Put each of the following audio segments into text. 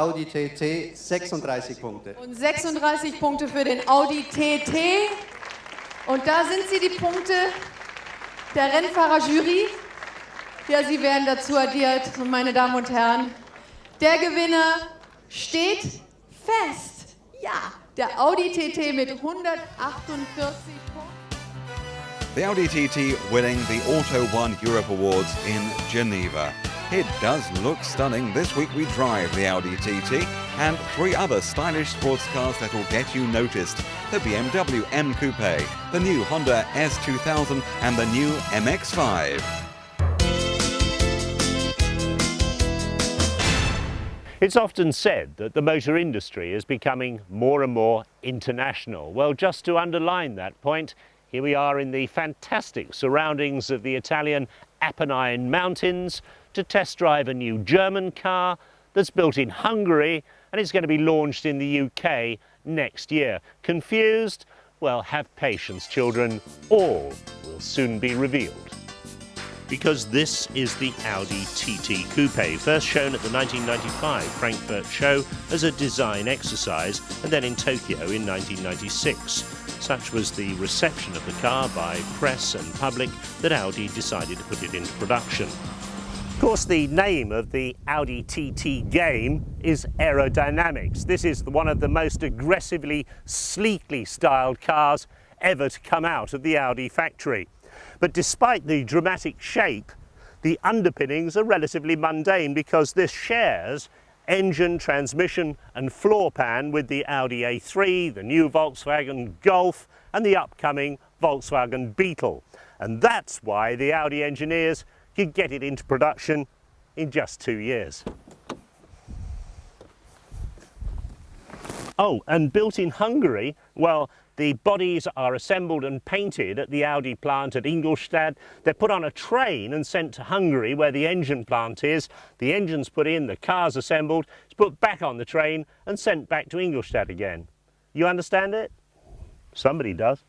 Audi TT 36 Punkte. Und 36 Punkte für den Audi TT. Und da sind sie, die Punkte der Rennfahrerjury. Ja, sie werden dazu addiert, meine Damen und Herren. Der Gewinner steht fest. Ja, der Audi TT mit 148 Punkten. The Audi TT winning the Auto One Europe Awards in Geneva. It does look stunning. This week we drive the Audi TT and 3 other stylish sports cars that will get you noticed. The BMW M Coupe, the new Honda S2000 and the new MX5. It's often said that the motor industry is becoming more and more international. Well, just to underline that point, here we are in the fantastic surroundings of the Italian Apennine Mountains to test drive a new German car that's built in Hungary and is going to be launched in the UK next year. Confused? Well, have patience, children. All will soon be revealed. Because this is the Audi TT Coupe, first shown at the 1995 Frankfurt show as a design exercise and then in Tokyo in 1996. Such was the reception of the car by press and public that Audi decided to put it into production. Of course, the name of the Audi TT game is aerodynamics. This is one of the most aggressively, sleekly styled cars ever to come out of the Audi factory. But despite the dramatic shape, the underpinnings are relatively mundane because this shares engine, transmission and floor pan with the Audi A3, the new Volkswagen Golf and the upcoming Volkswagen Beetle. And that's why the Audi engineers could get it into production in just 2 years. Oh, and built in Hungary, well, the bodies are assembled and painted at the Audi plant at Ingolstadt. They're put on a train and sent to Hungary where the engine plant is. The engine's put in, the car's assembled, it's put back on the train and sent back to Ingolstadt again. You understand it? Somebody does.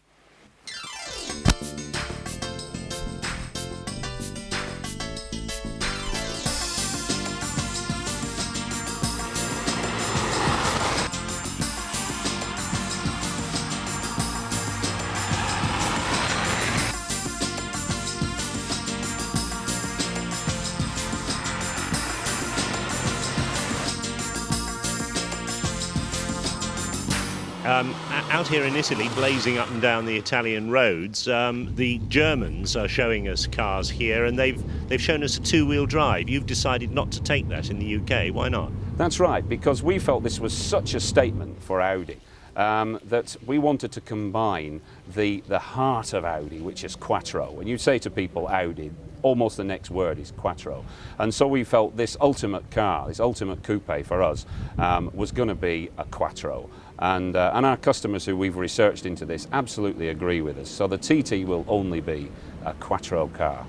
Out here in Italy, blazing up and down the Italian roads, the Germans are showing us cars here, and they've shown us a two-wheel drive. You've decided not to take that in the UK. Why not? That's right, because we felt this was such a statement for Audi that we wanted to combine the heart of Audi, which is Quattro. When you say to people Audi, almost the next word is Quattro. And so we felt this ultimate car, this ultimate coupe for us, was going to be a Quattro. And our customers who we've researched into this absolutely agree with us. So the TT will only be a Quattro car.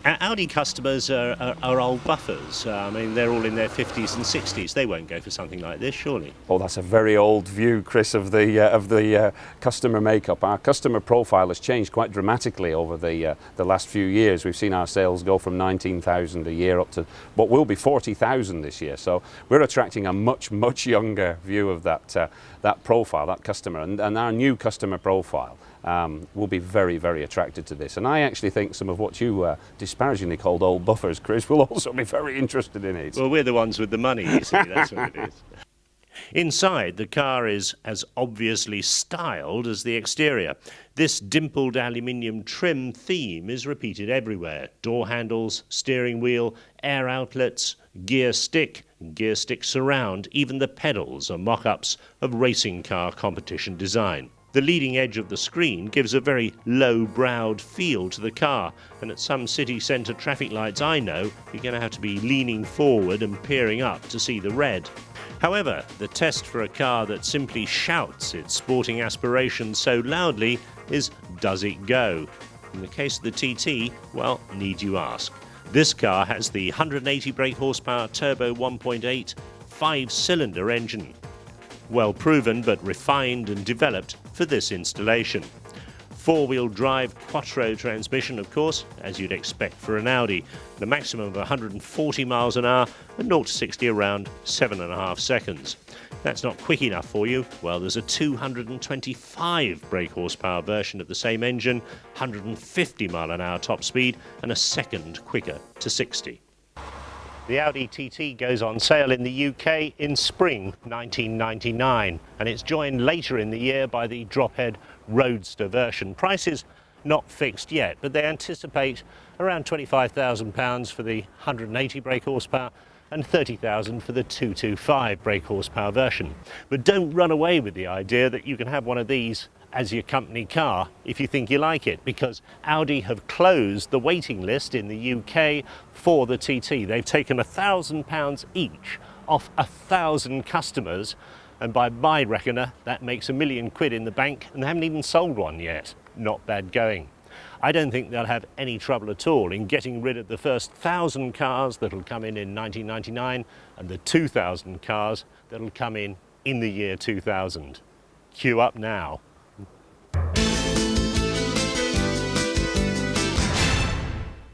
Audi customers are old buffers. I mean, they're all in their 50s and 60s. They won't go for something like this, surely. Oh, that's a very old view, Chris, of the customer makeup. Our customer profile has changed quite dramatically over the last few years. We've seen our sales go from 19,000 a year up to what will be 40,000 this year. So we're attracting a much, much younger view of that profile, that customer, and our new customer profile. Will be very, very attracted to this. And I actually think some of what you disparagingly called old buffers, Chris, will also be very interested in it. Well, we're the ones with the money, you see, that's what it is. Inside, the car is as obviously styled as the exterior. This dimpled aluminium trim theme is repeated everywhere. Door handles, steering wheel, air outlets, gear stick surround, even the pedals are mock-ups of racing car competition design. The leading edge of the screen gives a very low-browed feel to the car, and at some city centre traffic lights I know, you're going to have to be leaning forward and peering up to see the red. However, the test for a car that simply shouts its sporting aspirations so loudly is, does it go? In the case of the TT, well, need you ask. This car has the 180 brake horsepower turbo 1.8 5-cylinder engine. Well proven but refined and developed for this installation. Four-wheel drive quattro transmission, of course, as you'd expect for an Audi. The maximum of 140 miles an hour and 0 to 60 around 7.5 seconds. That's not quick enough for you. Well, there's a 225 brake horsepower version of the same engine, 150 mile an hour top speed and a second quicker to 60. The Audi TT goes on sale in the UK in spring 1999, and it's joined later in the year by the drop-head roadster version. Prices not fixed yet, but they anticipate around £25,000 for the 180 brake horsepower and £30,000 for the 225 brake horsepower version. But don't run away with the idea that you can have one of these as your company car if you think you like it, because Audi have closed the waiting list in the UK for the TT. They've taken £1,000 each off 1,000 customers, and by my reckoner that makes £1 million in the bank, and they haven't even sold one yet. Not bad going. I don't think they'll have any trouble at all in getting rid of the first 1,000 cars that'll come in 1999 and the 2,000 cars that'll come in the year 2000. Queue up now.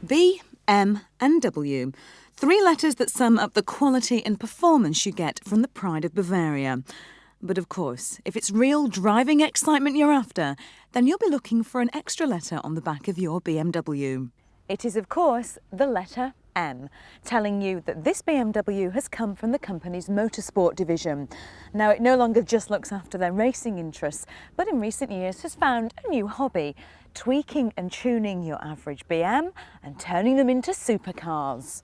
B, M and W. 3 letters that sum up the quality and performance you get from the pride of Bavaria. But of course, if it's real driving excitement you're after, then you'll be looking for an extra letter on the back of your BMW. It is, of course, the letter M, telling you that this BMW has come from the company's motorsport division. Now, it no longer just looks after their racing interests, but in recent years has found a new hobby, tweaking and tuning your average BM and turning them into supercars.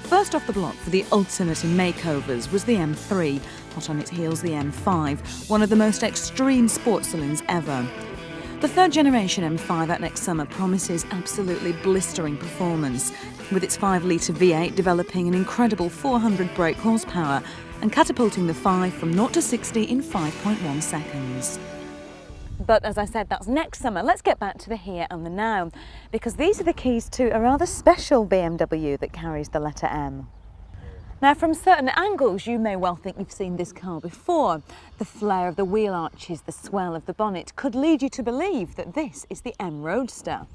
First off the block for the ultimate in makeovers was the M3, hot on its heels the M5, one of the most extreme sports saloons ever. The third generation M5 out next summer promises absolutely blistering performance, with its 5-litre V8 developing an incredible 400 brake horsepower and catapulting the 5 from 0 to 60 in 5.1 seconds. But as I said, that's next summer. Let's get back to the here and the now, because these are the keys to a rather special BMW that carries the letter M. Now, from certain angles, you may well think you've seen this car before. The flare of the wheel arches, the swell of the bonnet could lead you to believe that this is the M Roadster.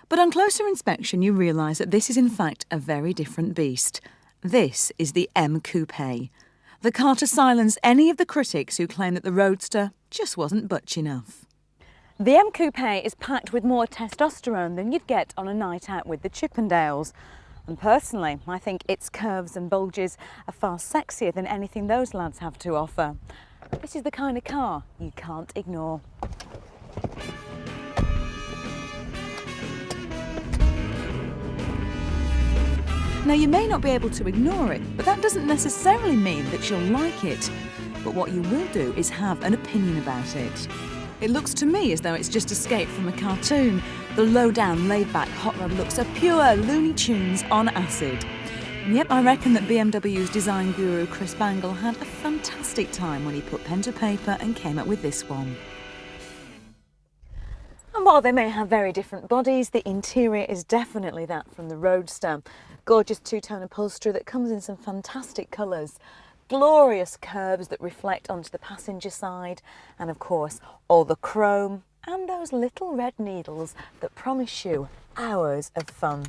But on closer inspection, you realise that this is in fact a very different beast. This is the M Coupe. The car to silence any of the critics who claim that the Roadster just wasn't butch enough. The M Coupe is packed with more testosterone than you'd get on a night out with the Chippendales. And personally, I think its curves and bulges are far sexier than anything those lads have to offer. This is the kind of car you can't ignore. Now, you may not be able to ignore it, but that doesn't necessarily mean that you'll like it. But what you will do is have an opinion about it. It looks to me as though it's just escaped from a cartoon. The low-down, laid-back hot rod looks are pure Looney Tunes on acid. And yet I reckon that BMW's design guru Chris Bangle had a fantastic time when he put pen to paper and came up with this one. And while they may have very different bodies, the interior is definitely that from the Roadster. Gorgeous two-tone upholstery that comes in some fantastic colours. Glorious curves that reflect onto the passenger side, and of course all the chrome and those little red needles that promise you hours of fun.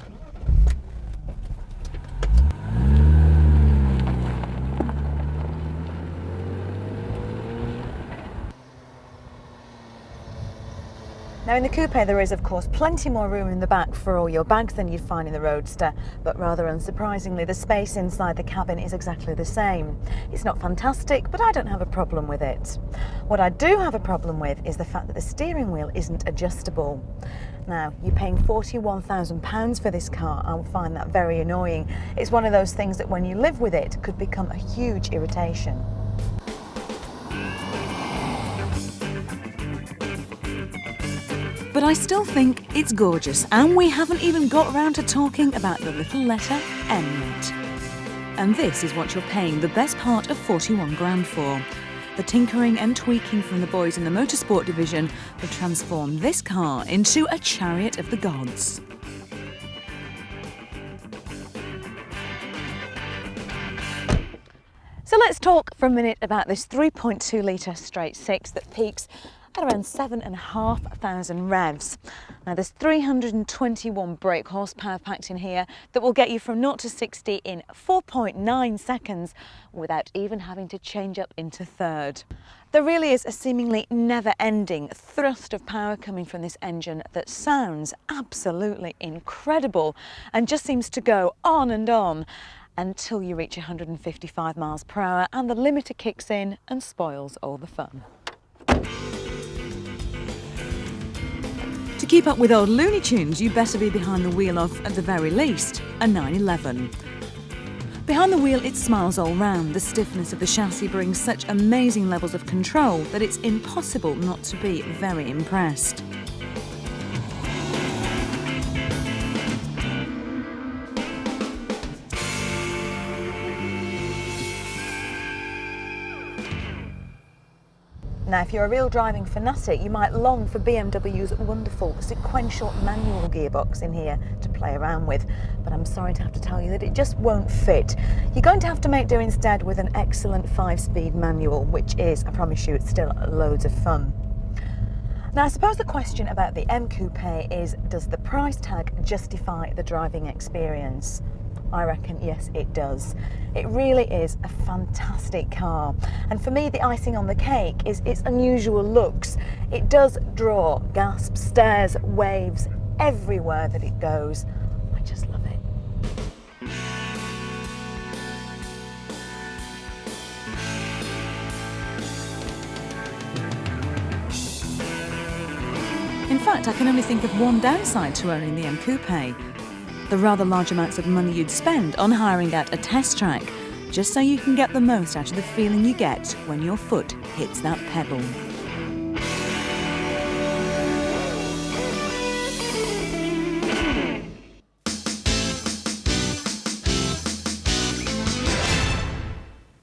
Now, in the coupe there is of course plenty more room in the back for all your bags than you'd find in the Roadster, but rather unsurprisingly the space inside the cabin is exactly the same. It's not fantastic, but I don't have a problem with it. What I do have a problem with is the fact that the steering wheel isn't adjustable. Now, you're paying £41,000 for this car. I find that very annoying. It's one of those things that when you live with it could become a huge irritation. But I still think it's gorgeous, and we haven't even got round to talking about the little letter M yet. And this is what you're paying the best part of 41 grand for. The tinkering and tweaking from the boys in the motorsport division have transformed this car into a chariot of the gods. So let's talk for a minute about this 3.2 litre straight six that peaks at around 7,500 revs. Now there's 321 brake horsepower packed in here that will get you from 0 to 60 in 4.9 seconds without even having to change up into third. There really is a seemingly never-ending thrust of power coming from this engine that sounds absolutely incredible and just seems to go on and on until you reach 155 miles per hour and the limiter kicks in and spoils all the fun. To keep up with old Looney Tunes, you better be behind the wheel of, at the very least, a 911. Behind the wheel, it smiles all round. The stiffness of the chassis brings such amazing levels of control that it's impossible not to be very impressed. Now, if you're a real driving fanatic, you might long for BMW's wonderful sequential manual gearbox in here to play around with, but I'm sorry to have to tell you that it just won't fit. You're going to have to make do instead with an excellent 5-speed manual, which is, I promise you, it's still loads of fun. Now, I suppose the question about the M Coupe is, does the price tag justify the driving experience? I reckon yes, it does. It really is a fantastic car. And for me, the icing on the cake is its unusual looks. It does draw gasps, stares, waves everywhere that it goes. I just love it. In fact, I can only think of one downside to owning the M Coupe. The rather large amounts of money you'd spend on hiring out a test track, just so you can get the most out of the feeling you get when your foot hits that pedal.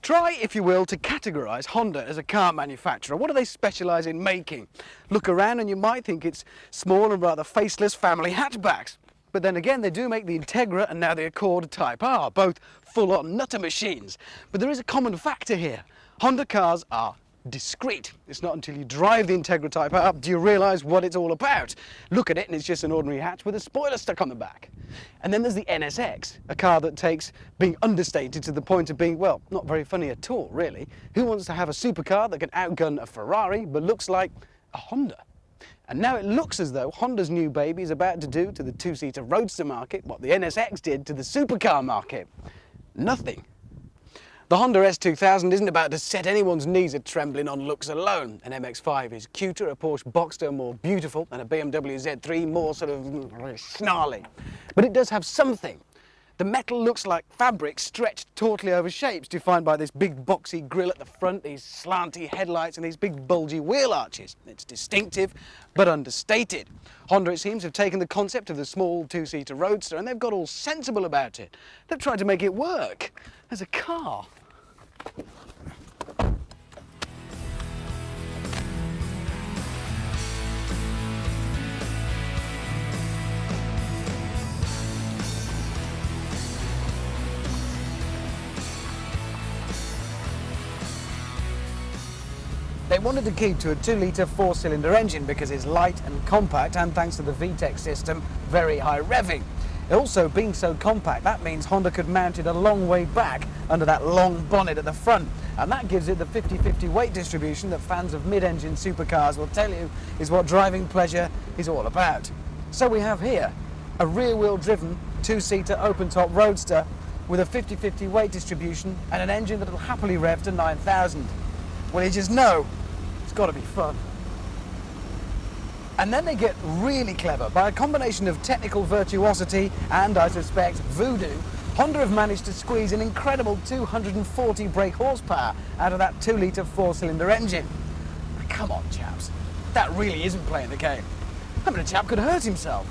Try, if you will, to categorise Honda as a car manufacturer. What do they specialise in making? Look around and you might think it's small and rather faceless family hatchbacks. But then again, they do make the Integra and now the Accord Type R, both full-on nutter machines. But there is a common factor here. Honda cars are discreet. It's not until you drive the Integra Type R do you realise what it's all about. Look at it and it's just an ordinary hatch with a spoiler stuck on the back. And then there's the NSX, a car that takes being understated to the point of being, well, not very funny at all, really. Who wants to have a supercar that can outgun a Ferrari but looks like a Honda? And now it looks as though Honda's new baby is about to do to the two-seater roadster market what the NSX did to the supercar market. Nothing. The Honda S2000 isn't about to set anyone's knees a-trembling on looks alone. An MX5 is cuter, a Porsche Boxster more beautiful, and a BMW Z3 more sort of snarly. But it does have something. The metal looks like fabric stretched tautly over shapes, defined by this big boxy grille at the front, these slanty headlights and these big bulgy wheel arches. It's distinctive, but understated. Honda, it seems, have taken the concept of the small two-seater roadster and they've got all sensible about it. They've tried to make it work as a car. They wanted to keep to a 2-litre 4-cylinder engine because it's light and compact and, thanks to the VTEC system, very high revving. Also, being so compact, that means Honda could mount it a long way back under that long bonnet at the front, and that gives it the 50-50 weight distribution that fans of mid-engine supercars will tell you is what driving pleasure is all about. So we have here a rear-wheel driven 2-seater open-top roadster with a 50-50 weight distribution and an engine that will happily rev to 9,000. Well, you just know it's got to be fun. And then they get really clever. By a combination of technical virtuosity and, I suspect, voodoo, Honda have managed to squeeze an incredible 240 brake horsepower out of that 2-litre 4-cylinder engine. Now, come on, chaps. That really isn't playing the game. I mean, a chap could hurt himself.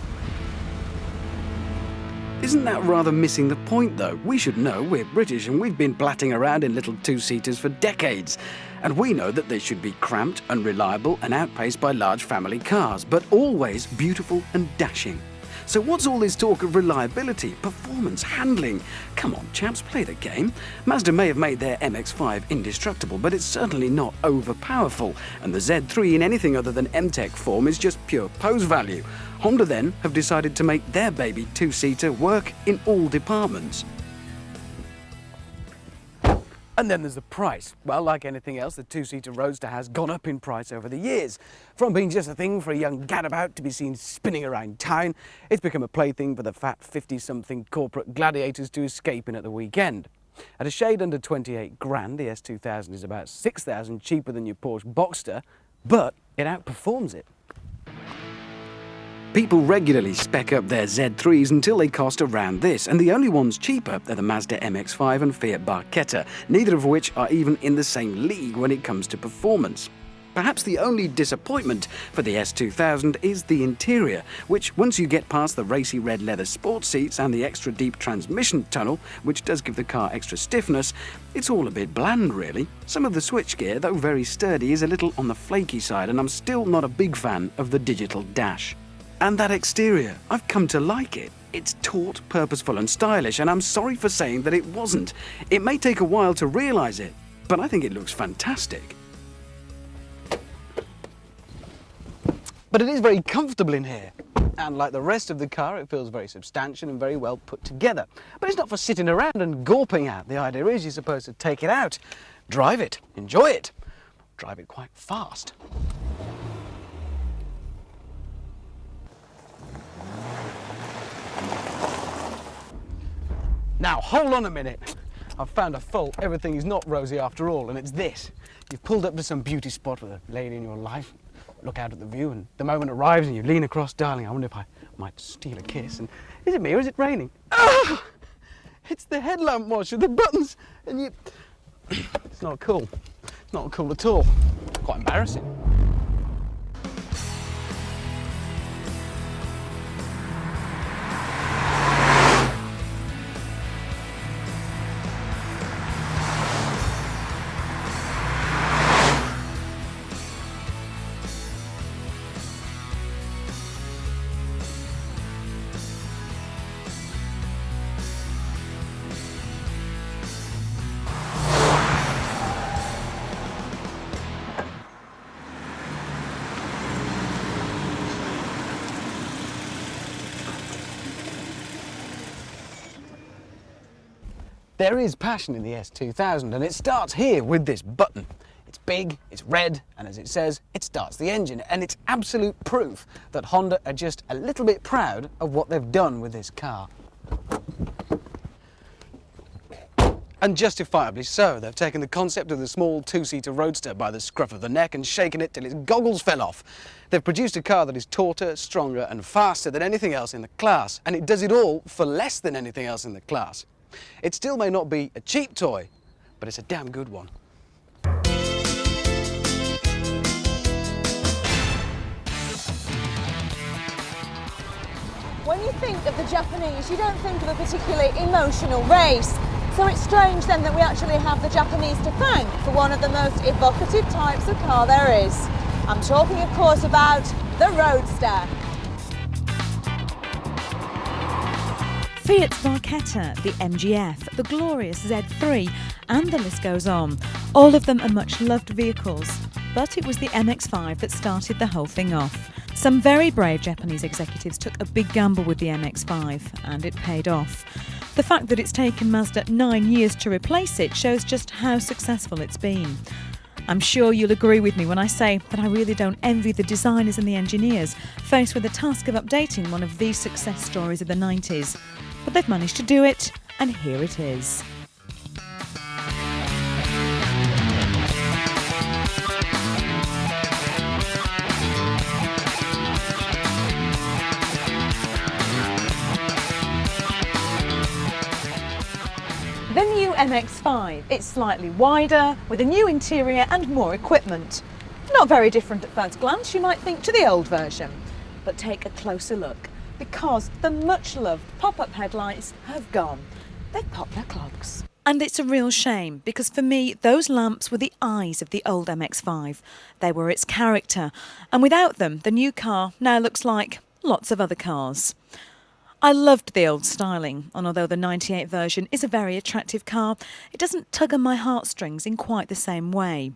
Isn't that rather missing the point, though? We should know we're British and we've been blatting around in little 2-seaters for decades. And we know that they should be cramped, unreliable and outpaced by large family cars, but always beautiful and dashing. So what's all this talk of reliability, performance, handling? Come on, chaps, play the game. Mazda may have made their MX-5 indestructible, but it's certainly not overpowerful. And the Z3 in anything other than M-Tech form is just pure pose value. Honda then have decided to make their baby two-seater work in all departments. And then there's the price. Well, like anything else, the two-seater Roadster has gone up in price over the years. From being just a thing for a young gadabout to be seen spinning around town, it's become a plaything for the fat 50-something corporate gladiators to escape in at the weekend. At a shade under 28 grand, the S2000 is about 6,000 cheaper than your Porsche Boxster, but it outperforms it. People regularly spec up their Z3s until they cost around this, and the only ones cheaper are the Mazda MX5 and Fiat Barchetta, neither of which are even in the same league when it comes to performance. Perhaps the only disappointment for the S2000 is the interior, which once you get past the racy red leather sports seats and the extra deep transmission tunnel, which does give the car extra stiffness, it's all a bit bland really. Some of the switchgear, though very sturdy, is a little on the flaky side, and I'm still not a big fan of the digital dash. And that exterior, I've come to like it. It's taut, purposeful and stylish, and I'm sorry for saying that it wasn't. It may take a while to realise it, but I think it looks fantastic. But it is very comfortable in here. And like the rest of the car, it feels very substantial and very well put together. But it's not for sitting around and gawping at. The idea is you're supposed to take it out, drive it, enjoy it, drive it quite fast. Now, hold on a minute. I've found a fault. Everything is not rosy after all, and it's this. You've pulled up to some beauty spot with a lady in your life, look out at the view, and the moment arrives and you lean across, darling, I wonder if I might steal a kiss. And is it me or is it raining? Oh, it's the headlamp washer, the buttons, and you... It's not cool. It's not cool at all. Quite embarrassing. There is passion in the S2000, and it starts here with this button. It's big, it's red, and as it says, it starts the engine, and it's absolute proof that Honda are just a little bit proud of what they've done with this car. And justifiably so. They've taken the concept of the small two-seater Roadster by the scruff of the neck and shaken it till its goggles fell off. They've produced a car that is tauter, stronger, and faster than anything else in the class, and it does it all for less than anything else in the class. It still may not be a cheap toy, but it's a damn good one. When you think of the Japanese, you don't think of a particularly emotional race. So it's strange then that we actually have the Japanese to thank for one of the most evocative types of car there is. I'm talking, of course, about the Roadster. Fiat's Barchetta, the MGF, the glorious Z3, and the list goes on. All of them are much loved vehicles, but it was the MX5 that started the whole thing off. Some very brave Japanese executives took a big gamble with the MX5, and it paid off. The fact that it's taken Mazda 9 years to replace it shows just how successful it's been. I'm sure you'll agree with me when I say that I really don't envy the designers and the engineers faced with the task of updating one of these success stories of the 90s. But they've managed to do it, and here it is. The new MX5. It's slightly wider, with a new interior and more equipment. Not very different at first glance, you might think, to the old version. But take a closer look, because the much-loved pop-up headlights have gone. They've popped their clogs. And it's a real shame, because for me, those lamps were the eyes of the old MX5. They were its character, and without them, the new car now looks like lots of other cars. I loved the old styling, and although the 98 version is a very attractive car, it doesn't tug on my heartstrings in quite the same way.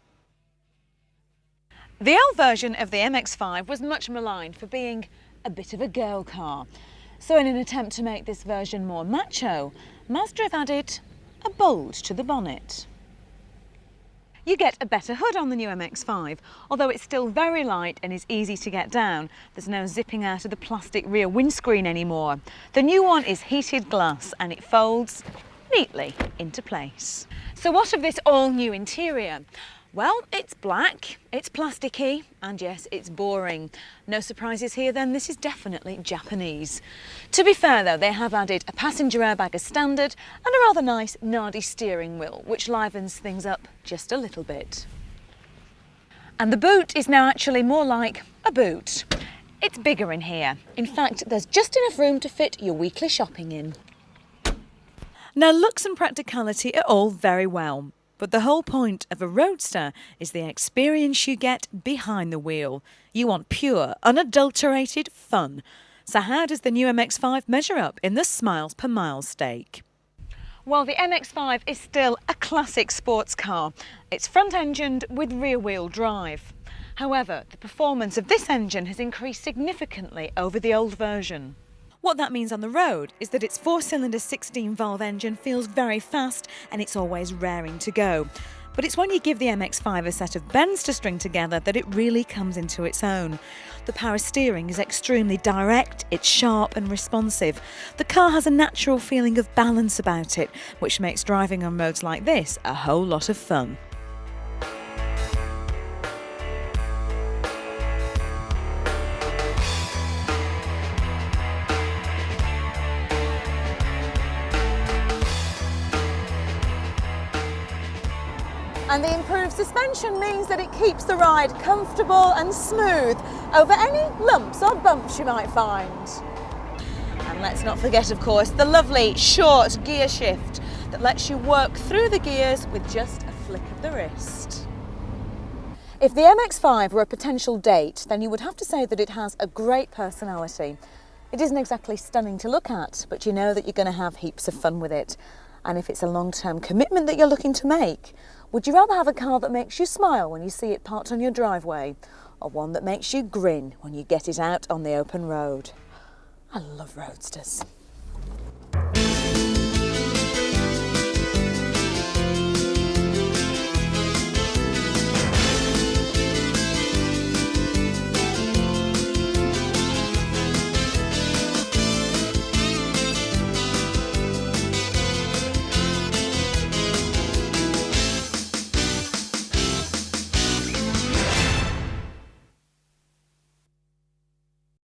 The old version of the MX5 was much maligned for being a bit of a girl car. So in an attempt to make this version more macho, Mazda have added a bulge to the bonnet. You get a better hood on the new MX5, although it's still very light and is easy to get down. There's no zipping out of the plastic rear windscreen anymore. The new one is heated glass and it folds neatly into place. So what of this all new interior? Well, it's black, it's plasticky, and yes, it's boring. No surprises here then, this is definitely Japanese. To be fair though, they have added a passenger airbag as standard and a rather nice Nardi steering wheel, which livens things up just a little bit. And the boot is now actually more like a boot. It's bigger in here. In fact, there's just enough room to fit your weekly shopping in. Now, looks and practicality are all very well. But the whole point of a roadster is the experience you get behind the wheel. You want pure, unadulterated fun. So how does the new MX-5 measure up in the smiles per mile stake? Well, the MX-5 is still a classic sports car. It's front-engined with rear-wheel drive. However, the performance of this engine has increased significantly over the old version. What that means on the road is that its 4-cylinder 16-valve engine feels very fast and it's always raring to go. But it's when you give the MX-5 a set of bends to string together that it really comes into its own. The power steering is extremely direct, it's sharp and responsive. The car has a natural feeling of balance about it, which makes driving on roads like this a whole lot of fun. And the improved suspension means that it keeps the ride comfortable and smooth over any lumps or bumps you might find. And let's not forget, of course, the lovely short gear shift that lets you work through the gears with just a flick of the wrist. If the MX-5 were a potential date, then you would have to say that it has a great personality. It isn't exactly stunning to look at, but you know that you're going to have heaps of fun with it. And if it's a long-term commitment that you're looking to make, would you rather have a car that makes you smile when you see it parked on your driveway, or one that makes you grin when you get it out on the open road? I love roadsters.